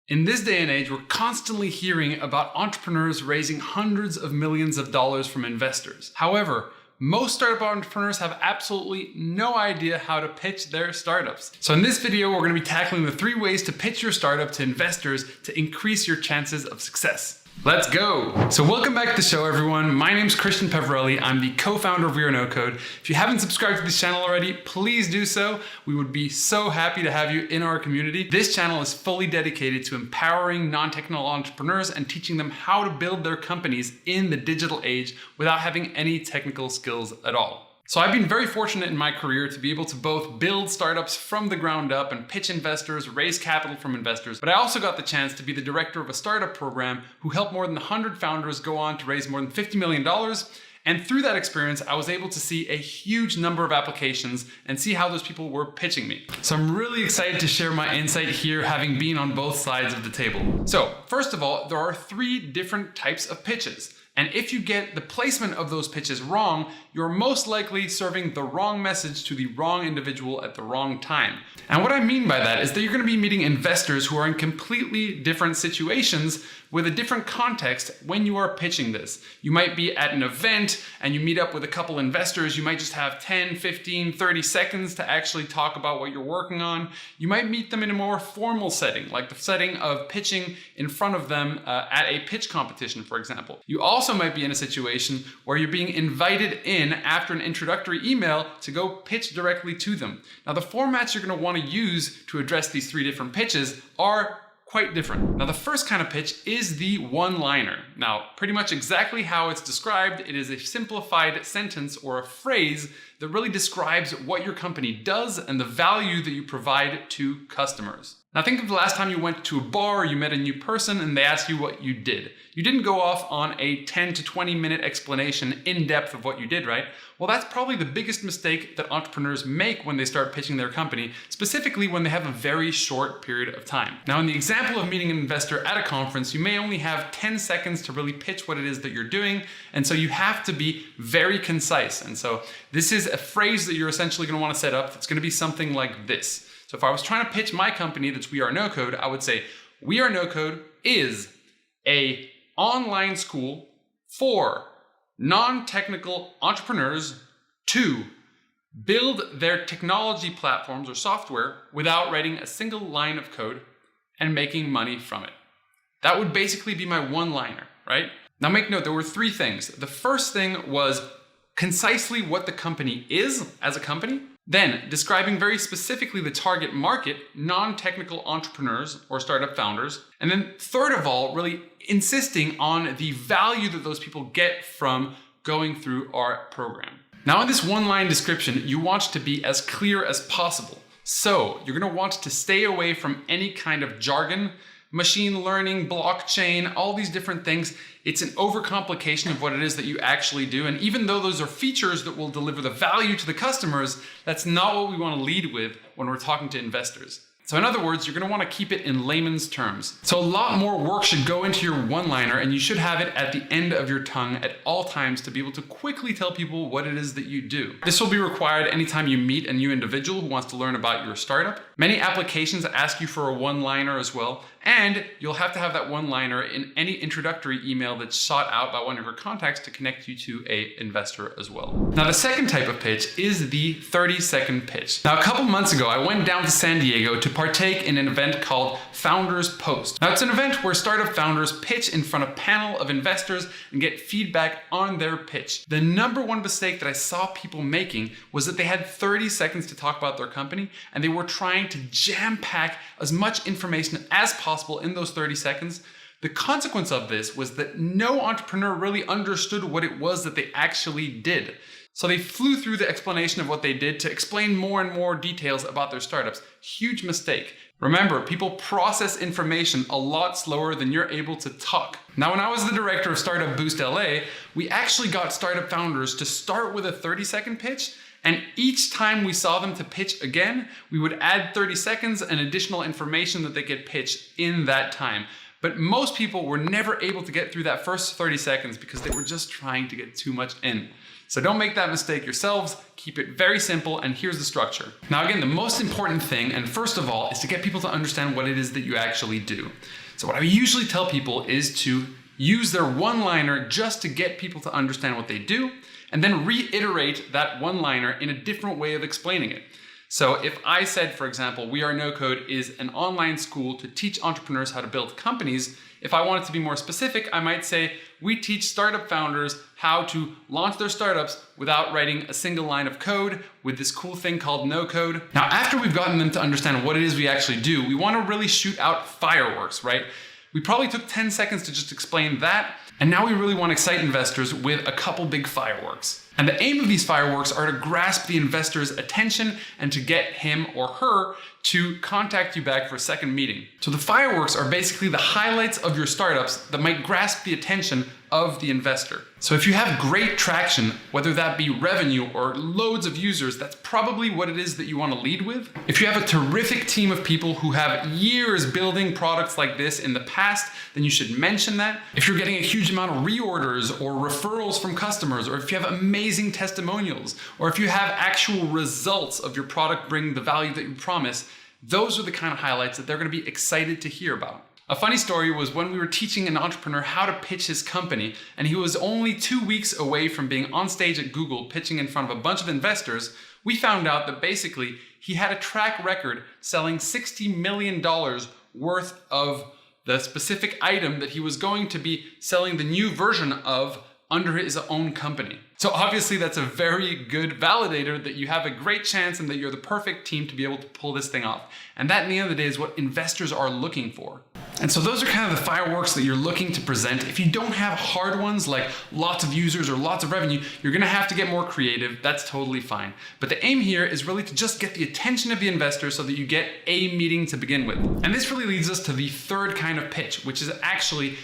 In this day and age, we're constantly hearing about entrepreneurs raising hundreds of millions of dollars from investors. However, most startup entrepreneurs have absolutely no idea how to pitch their startups. So in this video, we're going to be tackling the 3 ways to pitch your startup to investors to increase your chances of success. Let's go. So welcome back to the show, everyone. My name is Christian Peverelli. I'm the co-founder of We Are No Code. If you haven't subscribed to this channel already, please do so. We would be so happy to have you in our community. This channel is fully dedicated to empowering non-technical entrepreneurs and teaching them how to build their companies in the digital age without having any technical skills at all. So I've been very fortunate in my career to be able to both build startups from the ground up and pitch investors, raise capital from investors, but I also got the chance to be the director of a startup program who helped more than 100 founders go on to raise more than $50 million. And through that experience, I was able to see a huge number of applications and see how those people were pitching me. So I'm really excited to share my insight here, having been on both sides of the table. So first of all, there are 3 different types of pitches. And if you get the placement of those pitches wrong, you're most likely serving the wrong message to the wrong individual at the wrong time. And what I mean by that is that you're going to be meeting investors who are in completely different situations with a different context when you are pitching this. You might be at an event and you meet up with a couple investors. You might just have 10, 15, 30 seconds to actually talk about what you're working on. You might meet them in a more formal setting, like the setting of pitching in front of them at a pitch competition, for example. You also might be in a situation where you're being invited in after an introductory email to go pitch directly to them. Now, the formats you're going to want to use to address these 3 different pitches are quite different. Now, the first kind of pitch is the one-liner. Now, pretty much exactly how it's described, it is a simplified sentence or a phrase that really describes what your company does and the value that you provide to customers. Now, think of the last time you went to a bar, you met a new person, and they asked you what you did. You didn't go off on a 10 to 20 minute explanation in depth of what you did, right? Well, that's probably the biggest mistake that entrepreneurs make when they start pitching their company, specifically when they have a very short period of time. Now, in the example of meeting an investor at a conference, you may only have 10 seconds to really pitch what it is that you're doing, and so you have to be very concise. And so this is a phrase that you're essentially going to want to set up that's going to be something like this. So if I was trying to pitch my company that's We Are No Code, I would say, We Are No Code is an online school for non-technical entrepreneurs to build their technology platforms or software without writing a single line of code and making money from it. That would basically be my one-liner, right? Now make note, there were 3 things. The first thing was concisely what the company is as a company. Then, describing very specifically the target market, non-technical entrepreneurs or startup founders. And then third of all, really insisting on the value that those people get from going through our program. Now in this one-line description, you want to be as clear as possible. So you're going to want to stay away from any kind of jargon, machine learning, blockchain, all these different things. It's an overcomplication of what it is that you actually do. And even though those are features that will deliver the value to the customers, that's not what we want to lead with when we're talking to investors. So in other words, you're going to want to keep it in layman's terms. So a lot more work should go into your one-liner, and you should have it at the end of your tongue at all times to be able to quickly tell people what it is that you do. This will be required anytime you meet a new individual who wants to learn about your startup. Many applications ask you for a one-liner as well, and you'll have to have that one-liner in any introductory email that's sought out by one of your contacts to connect you to an investor as well. Now, the second type of pitch is the 30-second pitch. Now, a couple months ago, I went down to San Diego to partake in an event called Founders Post. Now, it's an event where startup founders pitch in front of a panel of investors and get feedback on their pitch. The number one mistake that I saw people making was that they had 30 seconds to talk about their company, and they were trying to jam-pack as much information as possible in those 30 seconds. The consequence of this was that no entrepreneur really understood what it was that they actually did. So they flew through the explanation of what they did to explain more and more details about their startups. Huge mistake. Remember, people process information a lot slower than you're able to talk. Now, when I was the director of Startup Boost LA, we actually got startup founders to start with a 30-second pitch. And each time we saw them to pitch again, we would add 30 seconds and additional information that they could pitch in that time. But most people were never able to get through that first 30 seconds because they were just trying to get too much in. So don't make that mistake yourselves. Keep it very simple, and here's the structure. Now again, the most important thing, and first of all, is to get people to understand what it is that you actually do. So what I usually tell people is to use their one-liner just to get people to understand what they do, and then reiterate that one-liner in a different way of explaining it. So if I said, for example, We Are No Code is an online school to teach entrepreneurs how to build companies, if I wanted to be more specific, I might say, we teach startup founders how to launch their startups without writing a single line of code with this cool thing called no code. Now, after we've gotten them to understand what it is we actually do, we want to really shoot out fireworks, right? We probably took 10 seconds to just explain that, and now we really want to excite investors with a couple big fireworks. And the aim of these fireworks are to grasp the investor's attention and to get him or her to contact you back for a second meeting. So the fireworks are basically the highlights of your startups that might grasp the attention of the investor. So if you have great traction, whether that be revenue or loads of users, that's probably what it is that you want to lead with. If you have a terrific team of people who have years building products like this in the past, then you should mention that. If you're getting a huge amount of reorders or referrals from customers, or if you have amazing testimonials, or if you have actual results of your product bringing the value that you promise, those are the kind of highlights that they're going to be excited to hear about. A funny story was when we were teaching an entrepreneur how to pitch his company, and he was only 2 weeks away from being on stage at Google pitching in front of a bunch of investors, we found out that basically he had a track record selling $60 million worth of the specific item that he was going to be selling the new version of under his own company. So obviously that's a very good validator that you have a great chance and that you're the perfect team to be able to pull this thing off. And that, in the end of the day, is what investors are looking for. And so those are kind of the fireworks that you're looking to present. If you don't have hard ones like lots of users or lots of revenue, you're gonna have to get more creative. That's totally fine. But the aim here is really to just get the attention of the investor so that you get a meeting to begin with. And this really leads us to the third kind of pitch, which is actually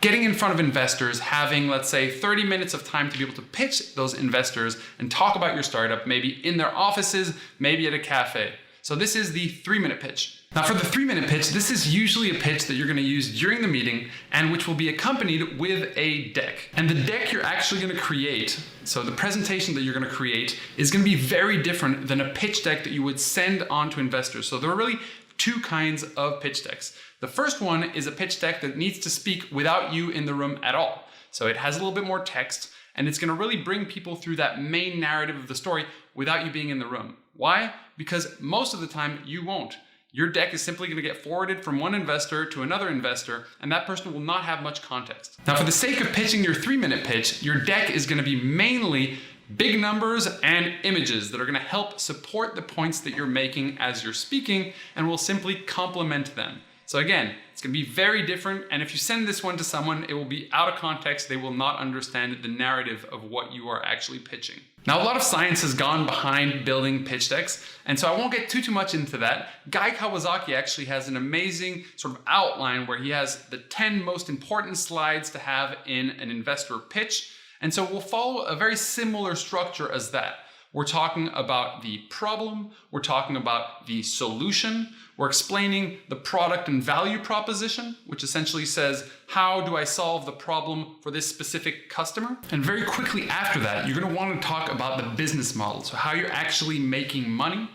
getting in front of investors, having, let's say, 30 minutes of time to be able to pitch those investors and talk about your startup, maybe in their offices, maybe at a cafe. So this is the 3-minute pitch. Now for the 3-minute pitch, this is usually a pitch that you're gonna use during the meeting and which will be accompanied with a deck. And the deck you're actually gonna create, so the presentation that you're gonna create, is gonna be very different than a pitch deck that you would send on to investors. So there are really two kinds of pitch decks. The first one is a pitch deck that needs to speak without you in the room at all. So it has a little bit more text, and it's gonna really bring people through that main narrative of the story without you being in the room. Why? Because most of the time you won't. Your deck is simply gonna get forwarded from one investor to another investor, and that person will not have much context. Now for the sake of pitching your 3-minute pitch, your deck is gonna be mainly big numbers and images that are gonna help support the points that you're making as you're speaking and will simply complement them. So again, it's gonna be very different, and if you send this one to someone, it will be out of context. They will not understand the narrative of what you are actually pitching. Now, a lot of science has gone behind building pitch decks, and so I won't get too much into that. Guy Kawasaki actually has an amazing sort of outline where he has the 10 most important slides to have in an investor pitch, and so we'll follow a very similar structure as that. We're talking about the problem, we're talking about the solution, we're explaining the product and value proposition, which essentially says, how do I solve the problem for this specific customer? And very quickly after that, you're gonna want to talk about the business model, so how you're actually making money,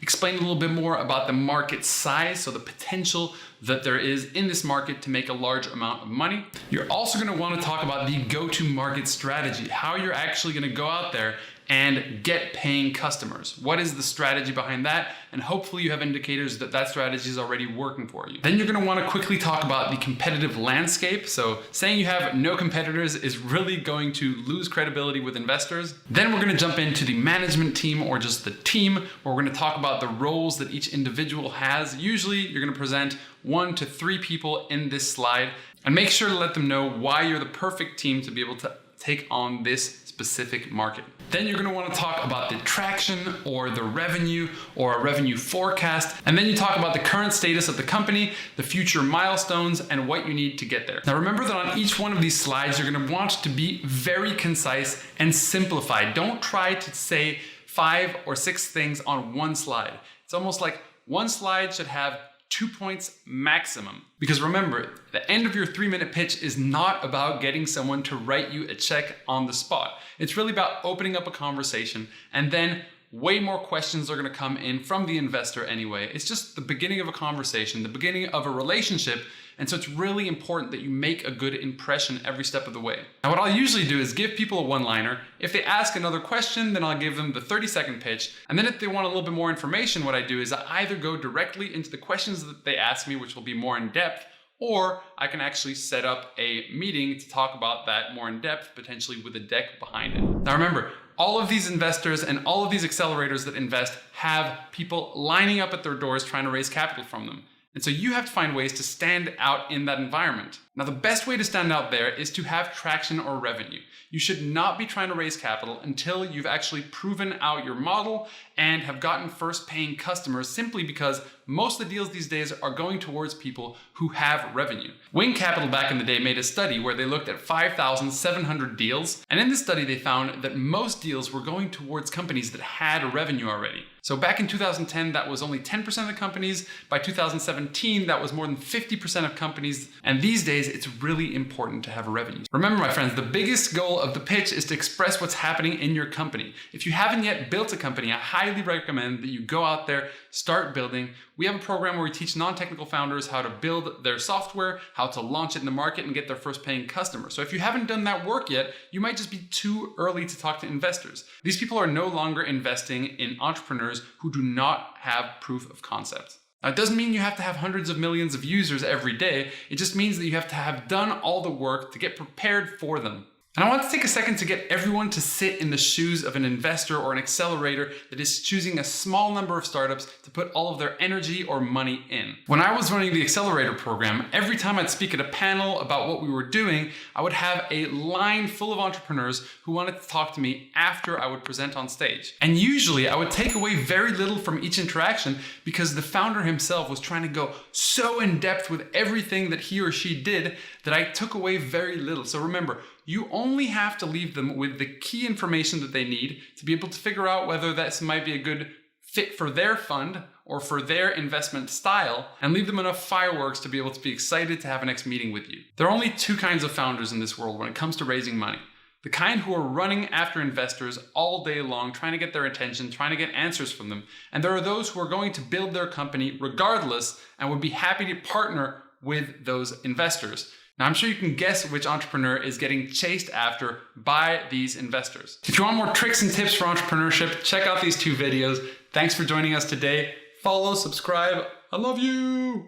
explain a little bit more about the market size, so the potential that there is in this market to make a large amount of money. You're also gonna want to talk about the go-to-market strategy, how you're actually gonna go out there and get paying customers. What is the strategy behind that? And hopefully you have indicators that that strategy is already working for you. Then you're gonna wanna quickly talk about the competitive landscape. So saying you have no competitors is really going to lose credibility with investors. Then we're gonna jump into the management team or just the team, where we're gonna talk about the roles that each individual has. Usually you're gonna present 1 to 3 people in this slide, and make sure to let them know why you're the perfect team to be able to take on this specific market. Then you're gonna wanna talk about the traction or the revenue or a revenue forecast. And then you talk about the current status of the company, the future milestones, and what you need to get there. Now remember that on each one of these slides, you're gonna want to be very concise and simplified. Don't try to say 5 or 6 things on one slide. It's almost like one slide should have 2 points maximum. Because remember, the end of your 3-minute pitch is not about getting someone to write you a check on the spot. It's really about opening up a conversation, and then way more questions are going to come in from the investor anyway. It's just the beginning of a conversation, the beginning of a relationship. And so it's really important that you make a good impression every step of the way. Now, what I'll usually do is give people a one-liner. If they ask another question, then I'll give them the 30-second pitch. And then if they want a little bit more information, what I do is I either go directly into the questions that they ask me, which will be more in depth, or I can actually set up a meeting to talk about that more in depth, potentially with a deck behind it. Now remember, all of these investors and all of these accelerators that invest have people lining up at their doors trying to raise capital from them. And so you have to find ways to stand out in that environment. Now, the best way to stand out there is to have traction or revenue. You should not be trying to raise capital until you've actually proven out your model and have gotten first paying customers, simply because most of the deals these days are going towards people who have revenue. Wing Capital back in the day made a study where they looked at 5,700 deals. And in this study, they found that most deals were going towards companies that had revenue already. So back in 2010, that was only 10% of the companies. By 2017, that was more than 50% of companies. And these days, it's really important to have revenue. Remember, my friends, the biggest goal of the pitch is to express what's happening in your company. If you haven't yet built a company, I highly recommend that you go out there, start building. We have a program where we teach non-technical founders how to build their software, how to launch it in the market and get their first paying customer. So if you haven't done that work yet, you might just be too early to talk to investors. These people are no longer investing in entrepreneurs who do not have proof of concept. Now, it doesn't mean you have to have hundreds of millions of users every day. It just means that you have to have done all the work to get prepared for them. And I want to take a second to get everyone to sit in the shoes of an investor or an accelerator that is choosing a small number of startups to put all of their energy or money in. When I was running the accelerator program, every time I'd speak at a panel about what we were doing, I would have a line full of entrepreneurs who wanted to talk to me after I would present on stage. And usually I would take away very little from each interaction because the founder himself was trying to go so in depth with everything that he or she did that I took away very little. So remember, you only have to leave them with the key information that they need to be able to figure out whether this might be a good fit for their fund or for their investment style, and leave them enough fireworks to be able to be excited to have a next meeting with you. There are only two kinds of founders in this world when it comes to raising money. The kind who are running after investors all day long, trying to get their attention, trying to get answers from them. And there are those who are going to build their company regardless and would be happy to partner with those investors. Now, I'm sure you can guess which entrepreneur is getting chased after by these investors. If you want more tricks and tips for entrepreneurship, check out these two videos. Thanks for joining us today. Follow, subscribe. I love you.